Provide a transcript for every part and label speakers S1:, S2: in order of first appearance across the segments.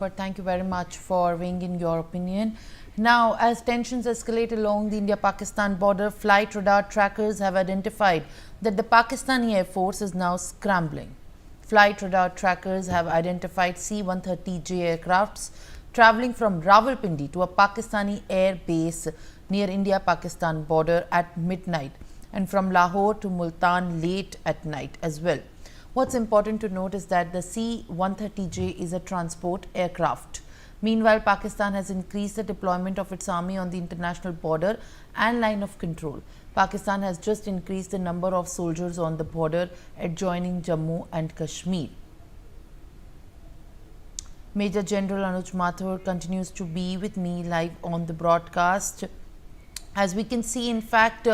S1: But thank you very much for weighing in your opinion. Now, as tensions escalate along the India-Pakistan border, flight radar trackers have identified that the Pakistani Air Force is now scrambling. Flight radar trackers have identified C-130 J aircrafts traveling from Rawalpindi to a Pakistani air base near India-Pakistan border at midnight and from Lahore to Multan late at night as well. What's important to note is that the C-130J is a transport aircraft. Meanwhile, Pakistan has increased the deployment of its army on the international border and line of control. Pakistan has just increased the number of soldiers on the border adjoining Jammu and Kashmir. Major General Anuj Mathur continues to be with me live on the broadcast. As we can see, in fact,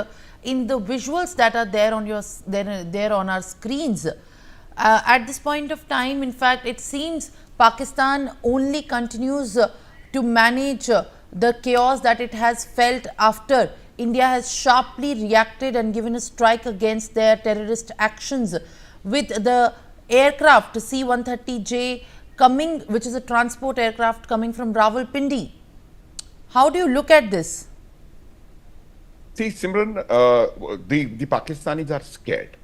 S1: in the visuals that are there on our screens, at this point of time, in fact, it seems Pakistan only continues to manage the chaos that it has felt after India has sharply reacted and given a strike against their terrorist actions with the aircraft C-130J coming, which is a transport aircraft coming from Rawalpindi. How do you look at this?
S2: See, Simran, the Pakistanis are scared.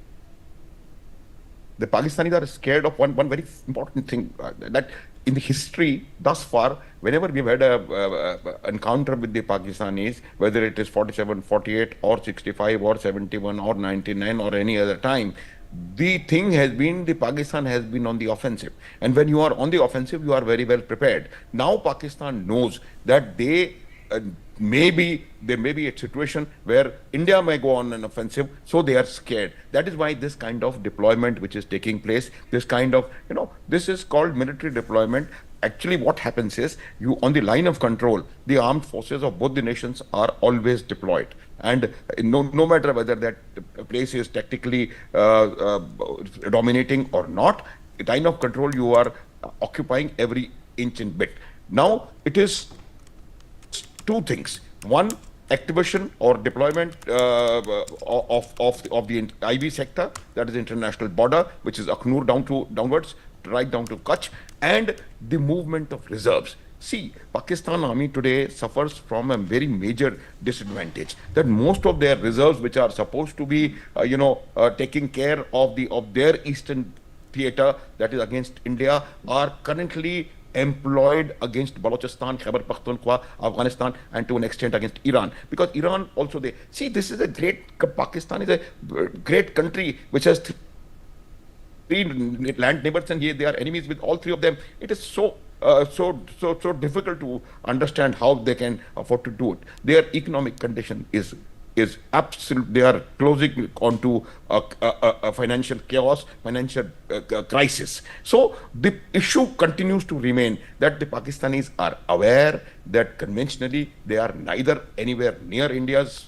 S2: The Pakistanis are scared of one very important thing, that in the history thus far, whenever we've had a encounter with the Pakistanis, whether it is 47, 48 or 65 or 71 or 99 or any other time, the thing has been, the Pakistan has been on the offensive. And when you are on the offensive, you are very well prepared. Now Pakistan knows that there may be a situation where India may go on an offensive, so they are scared. That is why this kind of deployment which is taking place, this kind of, this is called military deployment. Actually, what happens is, you on the line of control, the armed forces of both the nations are always deployed. And no matter whether that place is tactically dominating or not, the line of control, you are occupying every inch and bit. Now, it is two things. One, activation or deployment of the IB sector, that is international border, which is Akhnur downwards, right down to Kutch, and the movement of reserves. See, Pakistan Army today suffers from a very major disadvantage, that most of their reserves, which are supposed to be, taking care of their eastern theater, that is against India, are currently employed against Balochistan, Khyber Pakhtunkhwa, Afghanistan, and to an extent against Iran. Because Iran also, this is a great, Pakistan is a great country which has three land neighbors, and they are enemies with all three of them. It is so difficult to understand how they can afford to do it. Their economic condition is absolute. They are closing onto a financial chaos, financial crisis. So the issue continues to remain that the Pakistanis are aware that conventionally they are neither anywhere near India's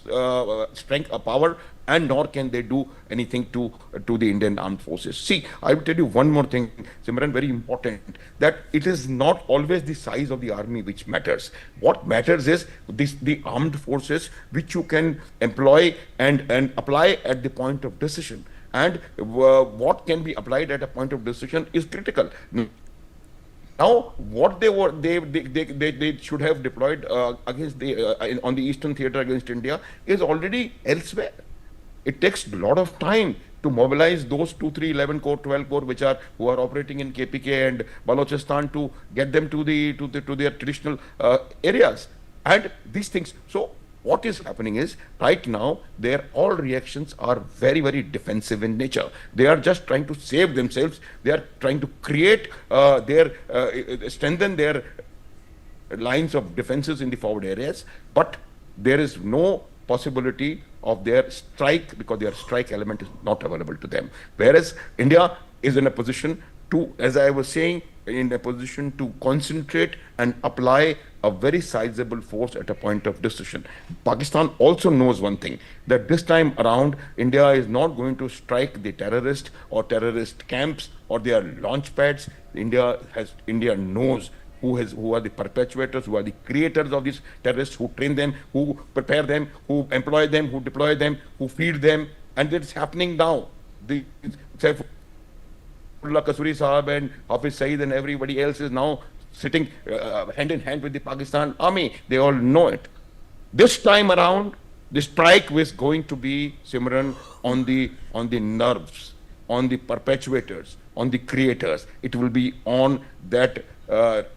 S2: strength or power, and nor can they do anything to the Indian armed forces. See, I will tell you one more thing, Simran, very important, that it is not always the size of the army which matters. What matters is the armed forces which you can employ and apply at the point of decision. And what can be applied at a point of decision is critical. Now, what they should have deployed against on the eastern theater against India is already elsewhere. It takes a lot of time to mobilize those 2, 3, 11 corps, 12 corps who are operating in KPK and Balochistan, to get them to their traditional areas and these things. So what is happening is, right now, their all reactions are very, very defensive in nature. They are just trying to save themselves. They are trying to create strengthen their lines of defenses in the forward areas, but there is no possibility of their strike, because their strike element is not available to them. Whereas India is in a position to, as I was saying, in a position to concentrate and apply a very sizable force at a point of decision. Pakistan also knows one thing, that this time around, India is not going to strike the terrorist or terrorist camps or their launch pads. India knows who are the perpetuators, who are the creators of these terrorists, who train them, who prepare them, who employ them, who deploy them, who feed them, and it's happening now. Kasuri Sahab and Hafiz Saeed and everybody else is now sitting hand in hand with the Pakistan army. They all know it. This time around, the strike was going to be, Simran, on the nerves, on the perpetuators, on the creators. It will be on that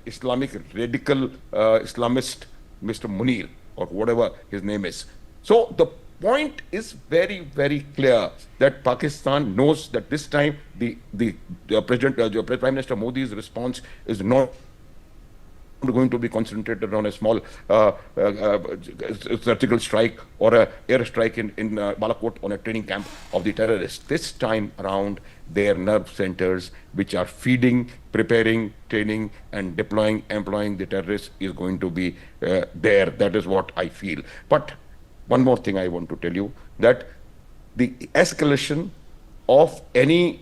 S2: Islamic radical Islamist, Mr. Munir, or whatever his name is. So the point is very, very clear that Pakistan knows that this time the Prime Minister Modi's response is not going to be concentrated on a small surgical strike or a air strike in Balakot on a training camp of the terrorists. This time around, their nerve centers, which are feeding, preparing, training, and deploying, employing the terrorists, is going to be there. That is what I feel. But one more thing I want to tell you, that the escalation of any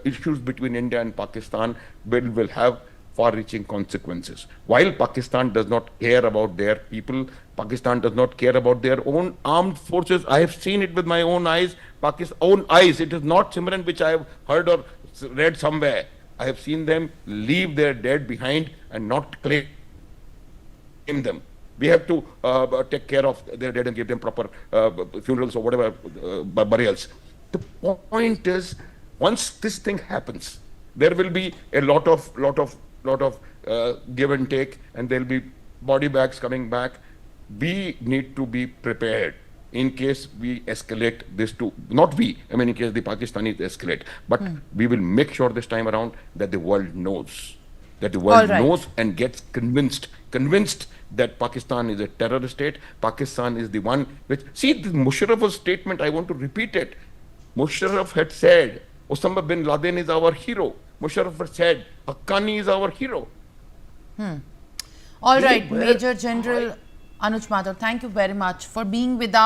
S2: issues between India and Pakistan will have far-reaching consequences. While Pakistan does not care about their people, Pakistan does not care about their own armed forces. I have seen it with my own eyes. Pakistan's own eyes. It is not Simran which I have heard or read somewhere. I have seen them leave their dead behind and not claim them. We have to take care of their dead and give them proper funerals or whatever burials. The point is, once this thing happens, there will be a lot of give and take, and there will be body bags coming back. We need to be prepared in case we escalate this to, not we, I mean in case the Pakistanis escalate, but we will make sure this time around that the world knows, that the world knows and gets convinced that Pakistan is a terrorist state. Pakistan is the one which, see, the Musharraf's statement, I want to repeat it. Musharraf had said, Osama bin Laden is our hero. Musharraf said, Haqqani is our hero.
S1: All right, Major General Anuj Mathur, thank you very much for being with us.